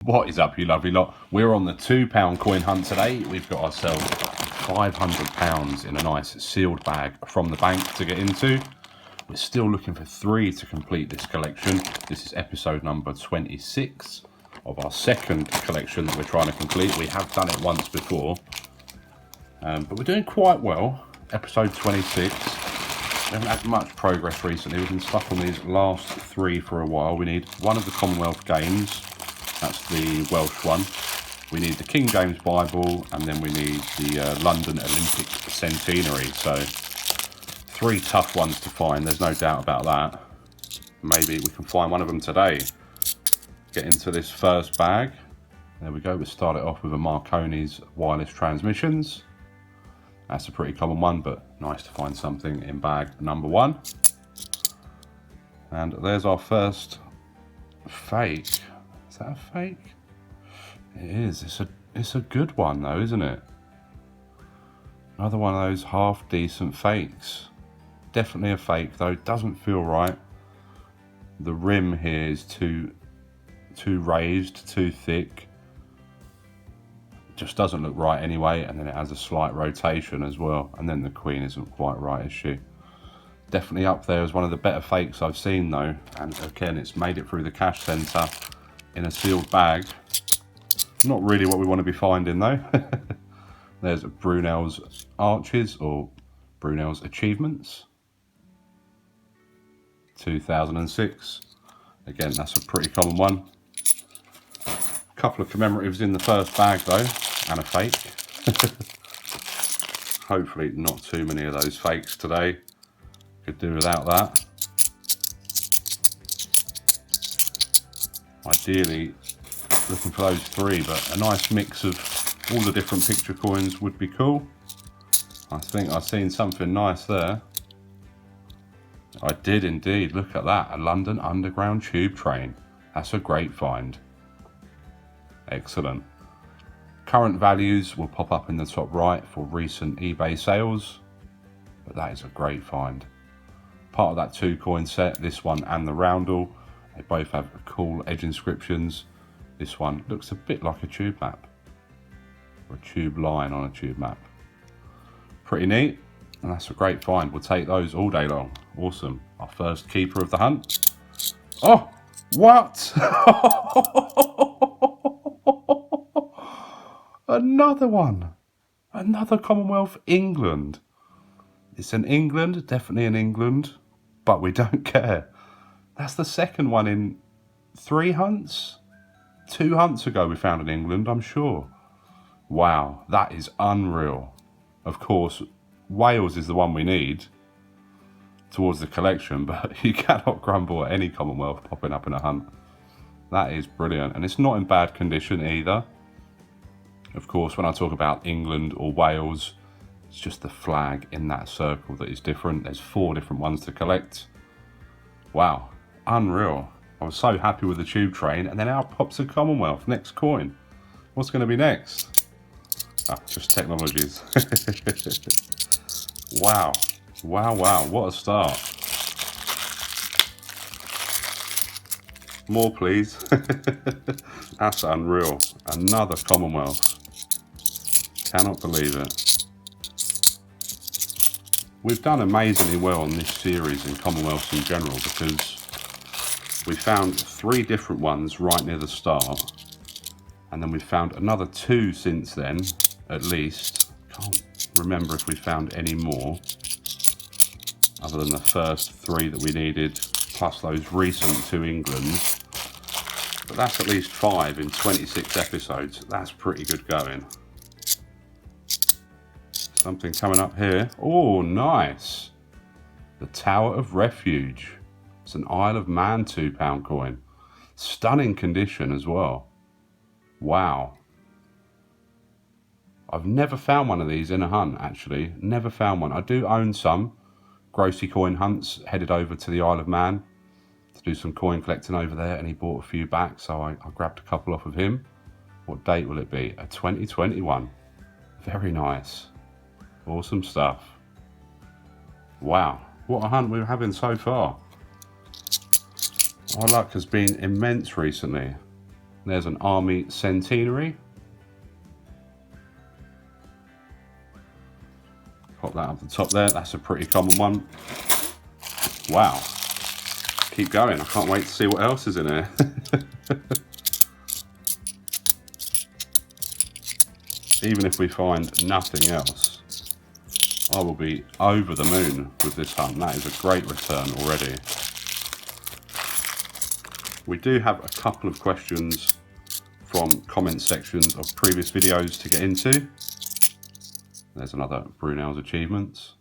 What is up, you lovely lot? We're on the £2 coin hunt today. We've got ourselves £500 in a nice sealed bag from the bank to get into. We're still looking for 3 to complete this collection. This is episode number 26 of our second collection that we're trying to complete. We have done it once before, but we're doing quite well. Episode 26. We haven't had much progress recently. We've been stuck on these last 3 for a while. We need one of the Commonwealth Games. That's the Welsh one. We need the King James Bible, and then we need the London Olympic Centenary. So 3 tough ones to find, there's no doubt about that. Maybe we can find one of them today. Get into this first bag. There we go, we'll start it off with a Marconi's wireless transmissions. That's a pretty common one, but nice to find something in bag number 1. And there's our first fake. Is that a fake? It is. It's a good one though, isn't it? Another one of those half decent fakes. Definitely a fake though. Doesn't feel right. The rim here is too raised, too thick. Just doesn't look right anyway, and then it has a slight rotation as well, and then the queen isn't quite right, is she? Definitely up there as one of the better fakes I've seen though, and again it's made it through the cash centre in a sealed bag. Not really what we want to be finding though. There's Brunel's Arches, or Brunel's Achievements, 2006. Again, that's a pretty common one. A couple of commemoratives in the first bag though, and a fake. Hopefully not too many of those fakes today. Could do without that. Ideally looking for those 3, but a nice mix of all the different picture coins would be cool. I think I've seen something nice there. I did indeed, look at that, a London Underground tube train. That's a great find. Excellent. Current values will pop up in the top right for recent eBay sales, but that is a great find. Part of that 2 coin set, this one and the roundel, they both have cool edge inscriptions. This one looks a bit like a tube map, or a tube line on a tube map. Pretty neat, and that's a great find. We'll take those all day long. Awesome. Our first keeper of the hunt. Oh, what? Another one. Another Commonwealth England. It's an England, definitely an England, but we don't care. That's the second one in 3 hunts. 2 hunts ago we found an England, I'm sure. Wow, that is unreal. Of course, Wales is the one we need towards the collection, but you cannot grumble at any Commonwealth popping up in a hunt. That is brilliant, and it's not in bad condition either. Of course, when I talk about England or Wales, it's just the flag in that circle that is different. There's 4 different ones to collect. Wow, unreal. I was so happy with the tube train, and then out pops a Commonwealth. Next coin. What's going to be next? Ah, just technologies. Wow. Wow, wow, what a start. More, please. That's unreal. Another Commonwealth. Cannot believe it. We've done amazingly well on this series in Commonwealths in general, because we found 3 different ones right near the start, and then we've found another 2 since then, at least. Can't remember if we found any more other than the first 3 that we needed, plus those recent 2 Englands. But that's at least 5 in 26 episodes. That's pretty good going. Something coming up here. Oh, nice. The Tower of Refuge. It's an Isle of Man £2 coin. Stunning condition as well. Wow. I've never found one of these in a hunt, actually. Never found one. I do own some grossy coin hunts. Headed over to the Isle of Man to do some coin collecting over there, and he bought a few back, so I grabbed a couple off of him. What date will it be? A 2021. Very nice. Awesome stuff. Wow. What a hunt we're having so far. Our luck has been immense recently. There's an army centenary. Pop that up the top there. That's a pretty common one. Wow. Keep going. I can't wait to see what else is in here. Even if we find nothing else, I will be over the moon with this hunt. That is a great return already. We do have a couple of questions from comment sections of previous videos to get into. There's another Brunel's achievements.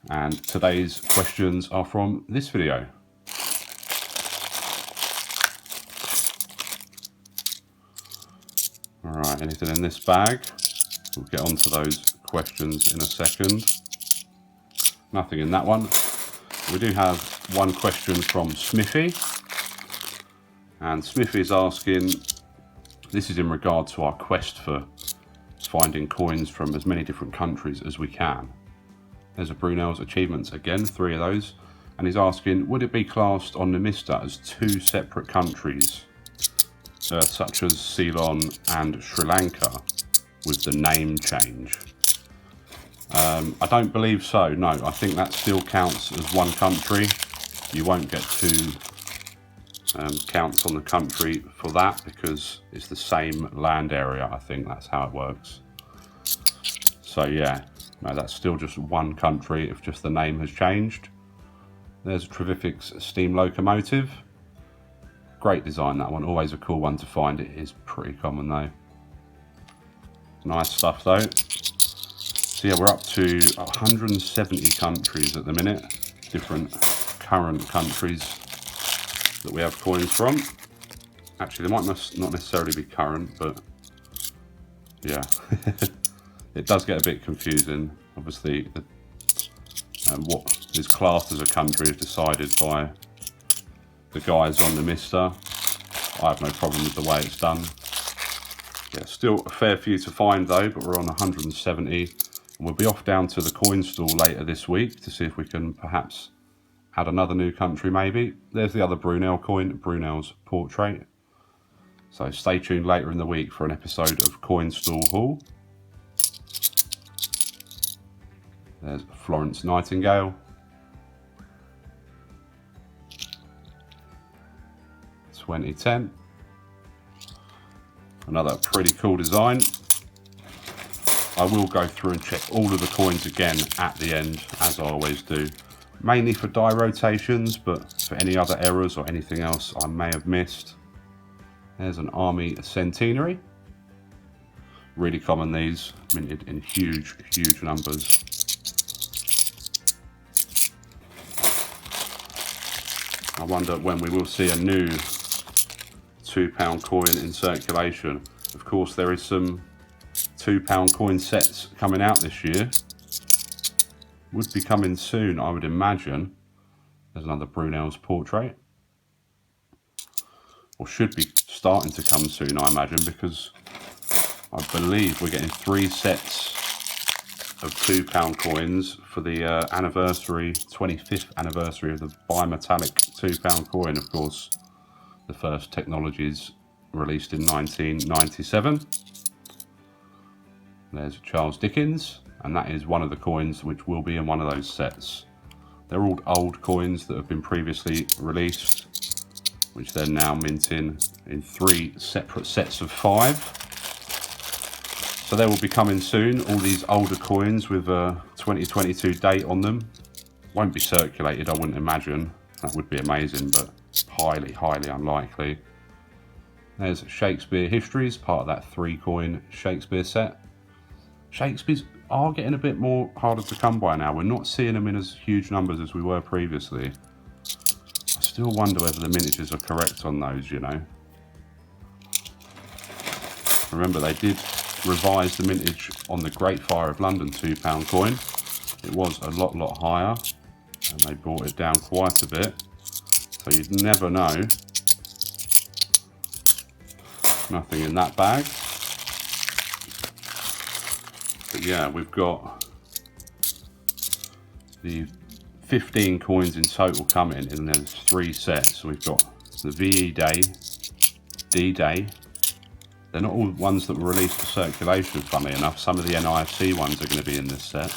And today's questions are from this video. Alright, anything in this bag? We'll get onto those questions in a second. Nothing in that one. We do have one question from Smithy. And Smithy is asking, this is in regard to our quest for finding coins from as many different countries as we can. There's a Brunel's achievements again, 3 of those. And he's asking, would it be classed on the Mr. as 2 separate countries, such as Ceylon and Sri Lanka, with the name change? I don't believe so, no. I think that still counts as one country. You won't get 2 counts on the country for that because it's the same land area. I think that's how it works. So yeah, no, that's still just one country if just the name has changed. There's Trevifik's steam locomotive. Great design, that one. Always a cool one to find. It is pretty common though. Nice stuff though. So yeah, we're up to 170 countries at the minute. Different current countries that we have coins from. Actually, they might not necessarily be current, but yeah. It does get a bit confusing. Obviously, what is classed as a country is decided by the guys on the Mr. I have no problem with the way it's done. Yeah, still a fair few to find though, but we're on 170. And we'll be off down to the coin stall later this week to see if we can perhaps add another new country maybe. There's the other Brunel coin, Brunel's portrait. So stay tuned later in the week for an episode of Coin Stall Hall. There's Florence Nightingale. (2010). Another pretty cool design. I will go through and check all of the coins again at the end, as I always do. Mainly for die rotations, but for any other errors or anything else I may have missed. There's an army centenary. Really common, these, minted in huge, huge numbers. I wonder when we will see a new £2 coin in circulation. Of course, there is some £2 coin sets coming out this year. Would be coming soon, I would imagine. There's another Brunel's portrait. Or should be starting to come soon, I imagine, because I believe we're getting 3 sets of £2 coins for the anniversary, 25th anniversary of the bimetallic £2 coin, of course. The first technologies released in 1997. There's Charles Dickens, and that is one of the coins which will be in one of those sets. They're all old coins that have been previously released, which they're now minting in 3 separate sets of 5. So they will be coming soon, all these older coins with a 2022 date on them. Won't be circulated, I wouldn't imagine. That would be amazing, but highly, highly unlikely. There's Shakespeare Histories, part of that 3 coin Shakespeare set. Shakespeare's are getting a bit more harder to come by now. We're not seeing them in as huge numbers as we were previously. I still wonder whether the mintages are correct on those, you know. Remember, they did revise the mintage on the Great Fire of London £2 coin. It was a lot higher, and they brought it down quite a bit. So you'd never know. Nothing in that bag. But yeah, we've got the 15 coins in total coming, and there's 3 sets. So we've got the VE Day, D-Day. They're not all ones that were released for circulation, funnily enough. Some of the NIFC ones are going to be in this set.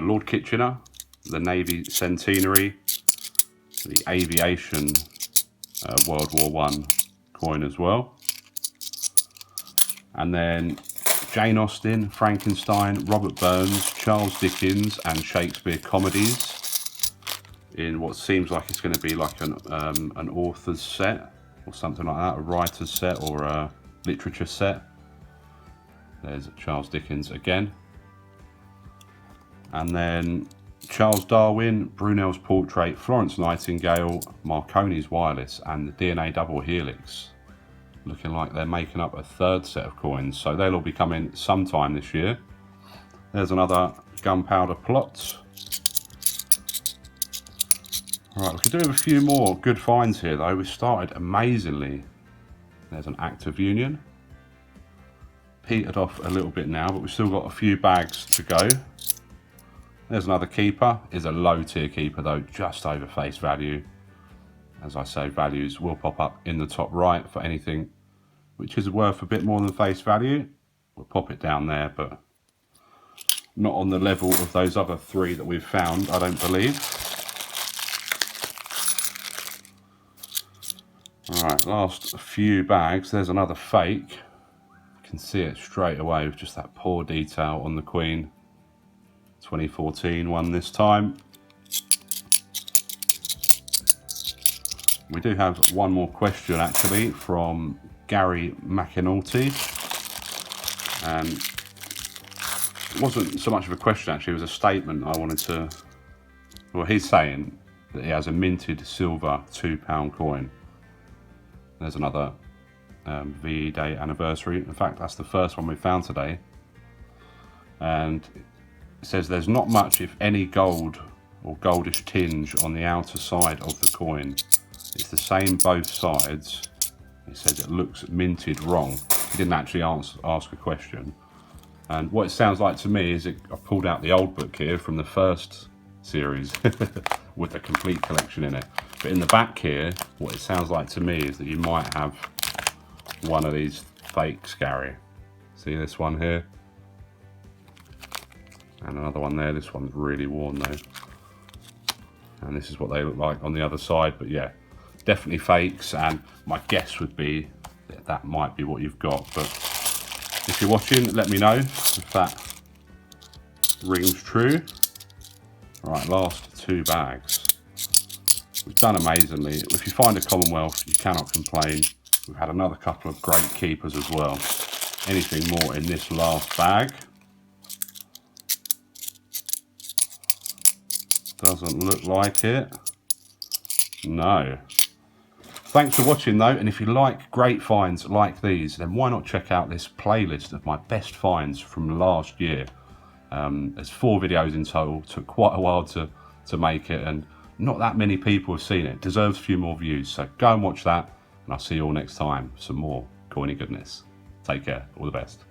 Lord Kitchener, the Navy Centenary, the Aviation World War I coin as well. And then Jane Austen, Frankenstein, Robert Burns, Charles Dickens and Shakespeare comedies in what seems like it's going to be like an author's set or something like that, a writer's set or a literature set. There's Charles Dickens again. And then Charles Darwin, Brunel's Portrait, Florence Nightingale, Marconi's Wireless and the DNA Double Helix. Looking like they're making up a third set of coins, so they'll all be coming sometime this year. There's another gunpowder plot. Right, we could do with a few more good finds here though. We started amazingly. There's an Act of Union. Petered off a little bit now, but we've still got a few bags to go. There's another keeper. Is a low tier keeper though, just over face value. As I say, values will pop up in the top right for anything which is worth a bit more than face value. We'll pop it down there, but not on the level of those other three that we've found, I don't believe. Alright, last few bags. There's another fake. You can see it straight away with just that poor detail on the Queen. 2014 one this time. We do have one more question actually from Gary McAnulty, and it wasn't so much of a question actually, it was a statement I wanted to, well, he's saying that he has a minted silver £2 coin. There's another VE Day anniversary. In fact, that's the first one we found today, and it says there's not much if any gold or goldish tinge on the outer side of the coin. It's the same both sides. It says it looks minted wrong. He didn't actually ask a question. And what it sounds like to me is I've pulled out the old book here from the first series with the complete collection in it. But in the back here, what it sounds like to me is that you might have one of these fakes, Gary. See this one here? And another one there. This one's really worn though. And this is what they look like on the other side. But yeah, definitely fakes, and my guess would be that might be what you've got. But if you're watching, let me know if that rings true. Right, last two bags. We've done amazingly. If you find a Commonwealth, you cannot complain. We've had another couple of great keepers as well. Anything more in this last bag? Doesn't look like it. No. Thanks for watching though, and if you like great finds like these, then why not check out this playlist of my best finds from last year. There's 4 videos in total, took quite a while to make it, and not that many people have seen it. Deserves a few more views, so go and watch that, and I'll see you all next time for some more coiny goodness. Take care, all the best.